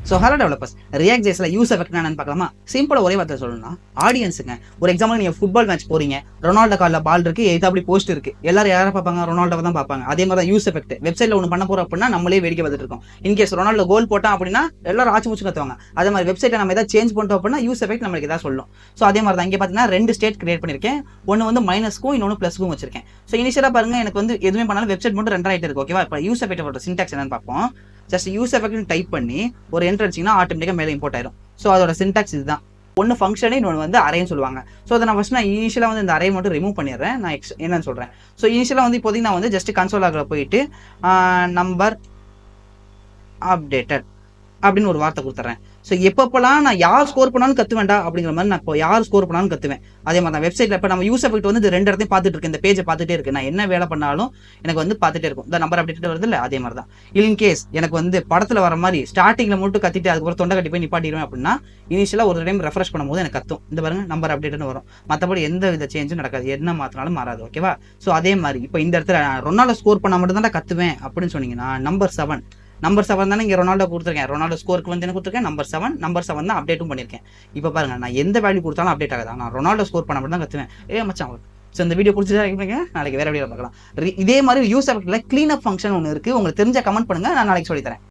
So hello developers, React ஜேஸில் use effect என்னன்னு பார்க்கலாமா? சிம்பிளாக ஒரே வார்த்தை சொல்லணும்னா ஆடியன்ஸுங்க. ஒரு எக்ஸாம்பிள், நீங்கள் ஃபுட்பால் மேட்ச் போறீங்க, ரொனால்டோ காலில் பால் இருக்கு, எதாப்படி போஸ்ட் இருக்கு, எல்லாரும் யாரை பார்ப்பாங்க? ரொனால்டோ தான் பார்ப்பாங்க. அதே மாதிரி தான் யூஸ் எஃபெக்ட். வெப்சைட்ல ஒன்று பண்ண போறோம் அப்படின்னா நம்மளே வேடிக்கை பார்த்துட்டு இருக்கோம். இன்கேஸ் ரொனால்டோ கோல் போட்டான் அப்படின்னா எல்லாரும் ஆச்சு மூச்சு கத்துவாங்க. அதே மாதிரி வெப்சைட்டை நம்ம ஏதாவது சேஞ்ச் பண்ணிட்டோம் அப்படின்னா யூஸ் எஃபெக்ட் நம்மளுக்கு ஏதாவது சொல்லும். ஸோ அதே மாதிரி தான் இங்கே பார்த்தீங்கன்னா 2 ஸ்டேட் கிரியேட் பண்ணியிருக்கேன். ஒன்று வந்து மைனஸ்க்கும் இன்னொன்று ப்ளஸ்க்கும் வச்சிருக்கேன். ஸோ இனிஷியலாக பாருங்க, எனக்கு வந்து எதுவுமே பண்ணாலும் வெப்சைட் மட்டும் 2 ஆகிட்டு இருக்கு. ஓகேவா? இப்போ யூஸ் எஃபெக்ட் சின்டாக்ஸ் என்னன்னு பார்ப்போம். ஜஸ்ட் யூஸ் எஃபெக்ட் டைப் பண்ணி ஒரு என்டர் அடிச்சிங்கன்னா ஆட்டோமேட்டிக்காக மேலே இம்போர்ட் ஆயிரும். ஸோ அதோட சின்டாக்ஸ் இதுதான். ஒன்று ஃபங்க்ஷனே, இன்னொன்று வந்து அரேன்னு சொல்லுவாங்க. ஸோ அதை நான் இனிஷியலாக வந்து இந்த அரே மட்டும் ரிமூவ் பண்ணிடுறேன். நான் என்னன்னு சொல்கிறேன். ஸோ இனிஷியலாக வந்து இப்போதைக்கு நான் வந்து ஜஸ்ட் கன்சோல் ஆகிற போயிட்டு நம்பர் அப்டேட்டட் அப்படின்னு ஒரு வார்த்தை கொடுத்துறேன். ஸோ எப்பப்பெல்லாம் நான் யார் ஸ்கோர் பண்ணாலும் கத்துவேண்டா அப்படிங்கிற மாதிரி நான் இப்போ யார் ஸ்கோர் பண்ணாலும் கத்துவேன். அதே மாதிரி தான் வெப்சைட்ல இப்போ நம்ம யூஸ் எஃபெக்ட் வந்து 2 இடத்தையும் பார்த்துட்டு இருக்கு, இந்த பேஜை பார்த்துட்டே இருக்கு. நான் என்ன வேலை பண்ணாலும் எனக்கு வந்து பார்த்துட்டே இருக்கும். இந்த நம்பர் அப்டேட் வருது இல்லை, அதே மாதிரி தான். இன் கேஸ் எனக்கு வந்து படத்தில் வர மாதிரி ஸ்டார்டிங்ல மட்டும் கத்திட்டு அதுக்கப்புறம் தொண்டை கட்டி போய் நிப்பாட்டிடுவேன் அப்படின்னா இனிஷியலாக ஒரு டைம் ரெஃப்ரெஷ் பண்ணும்போது எனக்கு கத்தும். இந்த பாருங்க, நம்பர் அப்டேட்னு வரும். மற்றபடி எந்த வித சேஞ்சும் நடக்காது, என்ன மாற்றினாலும் மாறாது. ஓகேவா? ஸோ அதே மாதிரி இப்போ இந்த இடத்துல ரொனால்டோ ஸ்கோர் பண்ணால் மட்டும் தான் கத்துவேன் அப்படின்னு சொன்னீங்கன்னா நம்பர் 7 தானே இங்கே ரொனால்டோ கொடுத்துருக்கேன். ரொனால்டோ ஸ்கோருக்கு வந்து என்ன கொடுத்துருக்கேன்? நம்பர் 7 தான் அப்டேட்டும் பண்ணியிருக்கேன். இப்போ பாருங்க, நான் எந்த வேல்யூ கொடுத்தாலும் அப்டேட் ஆகுதா? நான் ரொனால்டோ ஸ்கோர் பண்ண மட்டும் தான் கத்துவேன். மச்சான், ஸோ இந்த வீடியோ பிடிச்சிருக்கீங்க, நாளைக்கு வேற வீடியோ பார்க்கலாம். இதே மாதிரி யூஸ் எஃபெக்ட்ல கிளீன் அப் ஃபங்க்ஷன் ஒன்று இருக்கு. உங்களுக்கு தெரிஞ்ச கமெண்ட் பண்ணுங்க, நான் நாளைக்கு சொல்லித்தரேன்.